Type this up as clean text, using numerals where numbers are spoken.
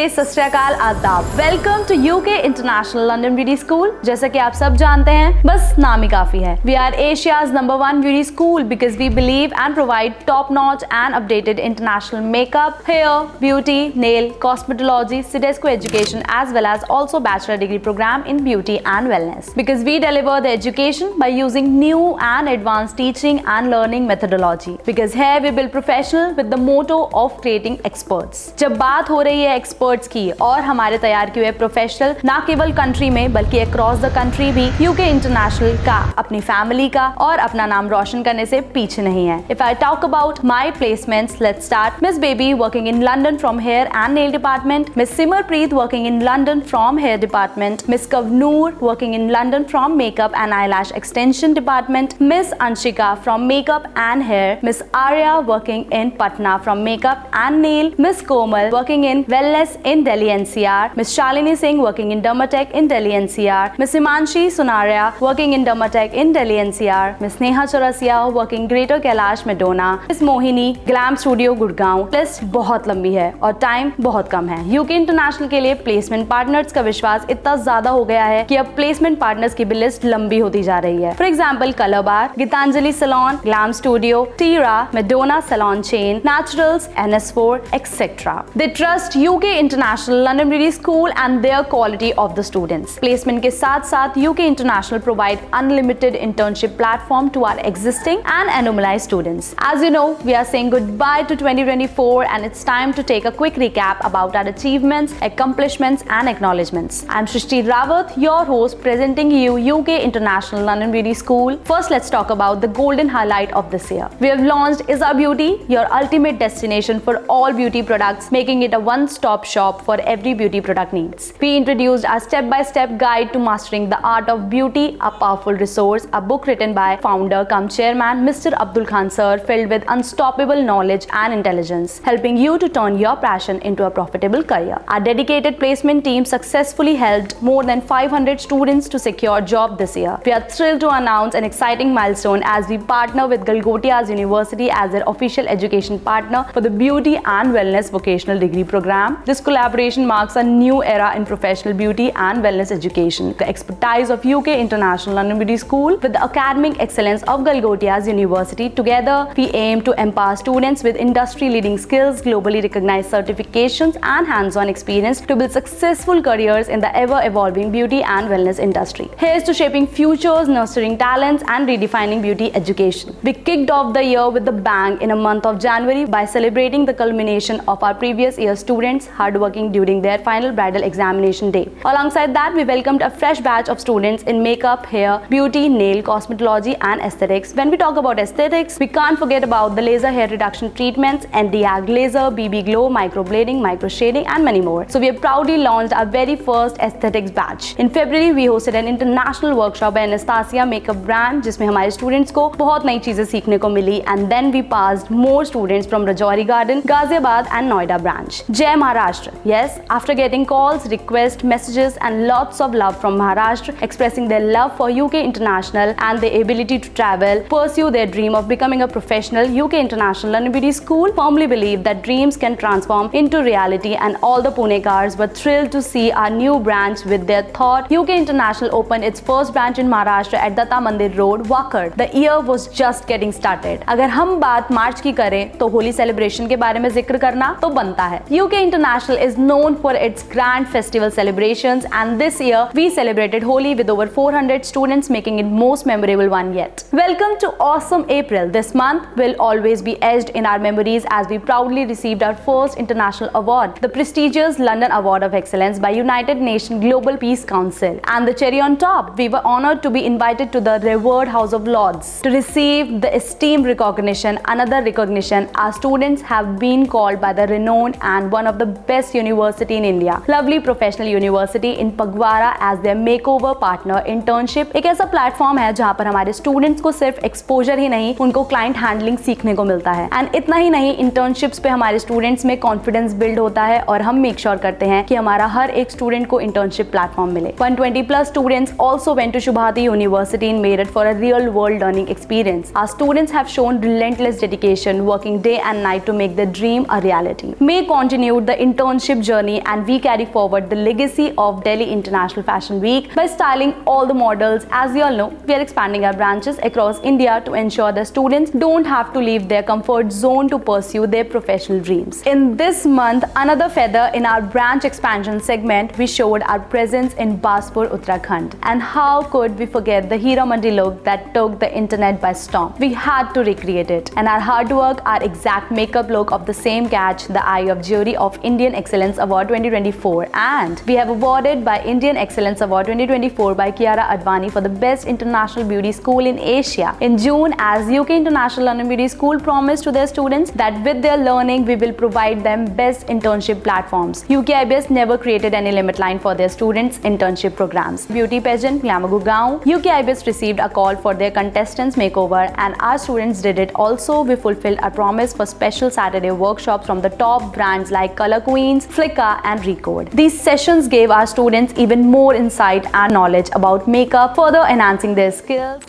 नमस्ते, सत श्री अकाल, आदाब। Welcome to UK international London beauty school. जैसा कि आप सब जानते हैं, बस नाम ही काफी है। We are Asia's number 1 beauty school because we believe and provide top notch and updated international makeup, hair, beauty, nail, cosmetology, CIDESCO education as well as also bachelor degree program in beauty and wellness. Because we deliver the education by using new and advanced teaching and learning methodology. Because here we build professional with the motto of creating experts. जब बात हो रही है experts की और हमारे तैयार किए हुए प्रोफेशनल ना केवल कंट्री में बल्कि अक्रॉस द कंट्री भी यूके इंटरनेशनल का अपनी फैमिली का और अपना नाम रोशन करने से पीछे नहीं है। If I talk about my placements, let's start. Miss Baby working in London from hair and nail department. Miss Simarpreet working in London from hair department. Miss Kavnoor working in London from makeup and eyelash extension department. Miss Anshika from makeup and hair. Miss Arya working in Patna from makeup and nail. Miss Komal working in wellness in Delhi NCR. Miss Shalini Singh working in Dermatech in Delhi NCR. Miss Himanshi Sunaria working in Dermatech in Delhi NCR. Miss Neha Chaurasia working Greater Kailash Madonna. Miss Mohini Glam Studio Gurgaon. List बहुत लंबी है और time बहुत कम है। UK international के लिए placement partners का विश्वास इतना ज्यादा हो गया है कि अब प्लेसमेंट पार्टनर्स की भी लिस्ट लंबी होती जा रही है। For example colour bar, Geetanjali salon, glam studio, Tira, Madonna salon chain, Naturals, NS4, etc. They trust UK International London Beauty School and their quality of the students. Placement के साथ साथ UK International provide unlimited internship platform to our existing and anomalized students. As you know, we are saying goodbye to 2024 and it's time to take a quick recap about our achievements, accomplishments and acknowledgements. I'm Shrishti Rawat, your host, presenting you UK International London Beauty School. First, let's talk about the golden highlight of this year. We have launched Is Our Beauty, your ultimate destination for all beauty products, making it a one-stop shop for every beauty product needs. We introduced our step-by-step guide to mastering the art of beauty, a powerful resource, a book written by founder cum chairman Mr. Abdul Khan sir, filled with unstoppable knowledge and intelligence, helping you to turn your passion into a profitable career. Our dedicated placement team successfully helped more than 500 students to secure job this year. We are thrilled to announce an exciting milestone as we partner with Galgotias University as their official education partner for the Beauty and Wellness Vocational Degree Program. This collaboration marks a new era in professional beauty and wellness education. The expertise of UK International London Beauty School with the academic excellence of Galgotias University, together we aim to empower students with industry-leading skills, globally recognized certifications and hands-on experience to build successful careers in the ever-evolving beauty and wellness industry. Here's to shaping futures, nurturing talents and redefining beauty education. We kicked off the year with a bang in a month of January by celebrating the culmination of our previous year students hardworking during their final bridal examination day. Alongside that, we welcomed a fresh batch of students in makeup, hair, beauty, nail, cosmetology and aesthetics. When we talk about aesthetics, we can't forget about the laser hair reduction treatments, ND-HAG laser, BB glow, microblading, micro shading and many more. So we have proudly launched our very first aesthetics batch. In February, we hosted an international workshop by Anastasia makeup brand जिसमें हमारे students को बहुत नई चीजें सीखने को मिली, and then we passed more students from Rajouri Garden, Ghaziabad and Noida branch. Jai Maharashtra. Yes, after getting calls, requests, messages and lots of love from Maharashtra expressing their love for UK International and their ability to travel, pursue their dream of becoming a professional, UK International London Beauty School firmly believe that dreams can transform into reality, and all the Punekars were thrilled to see our new branch with their thought. UK International opened its first branch in Maharashtra at Datta Mandir Road, Wakad. The year was just getting started. अगर हम बात मार्च की करें तो Holi celebration के बारे में जिक्र करना तो बनता है। UK International is known for its grand festival celebrations and this year we celebrated Holi with over 400 students, making it most memorable one yet. Welcome to awesome April. This month will always be etched in our memories as we proudly received our first international award, the prestigious London Award of Excellence by United Nations Global Peace Council. And the cherry on top, we were honored to be invited to the revered House of Lords to receive the esteemed recognition. Another recognition, our students have been called by the renowned and one of the best university in India, Lovely Professional University in Pagwara, as their makeover partner internship. एक ऐसा platform है जहाँ पर हमारे students को सिर्फ exposure ही नहीं, उनको क्लाइंट हैंडलिंग सीखने को मिलता है। एंड इतना ही नहीं, इंटर्नशिप्स पे हमारे स्टूडेंट्स में कॉन्फिडेंस बिल्ड होता है और हम मेक श्योर करते हैं कि हमारा हर एक स्टूडेंट को इंटर्नशिप प्लेटफॉर्म मिले। 120 plus students also went to Shubhati University in Meerut for a real world learning experience. Our students have shown relentless dedication, working day and night to make their dream a reality. May continued the internship internship journey, and we carry forward the legacy of Delhi International Fashion Week by styling all the models. As you all know, we are expanding our branches across India to ensure the students don't have to leave their comfort zone to pursue their professional dreams. In this month, another feather in our branch expansion segment, we showed our presence in Baspur, Uttarakhand. And how could we forget the Hira Mandi look that took the internet by storm? We had to recreate it, and our hard work, our exact makeup look of the same catch the eye of jury of Indian Excellence Award 2024, and we have awarded by Indian Excellence Award 2024 by Kiara Advani for the best international beauty school in Asia. In June, as UK International London Beauty School promised to their students that with their learning we will provide them best internship platforms. UK IBS never created any limit line for their students' internship programs. Beauty pageant Glamour Gugaon, UK IBS received a call for their contestants makeover, and our students did it. Also, we fulfilled our promise for special Saturday workshops from the top brands like Color Queens, Flicka and Recode. These sessions gave our students even more insight and knowledge about makeup, further enhancing their skills.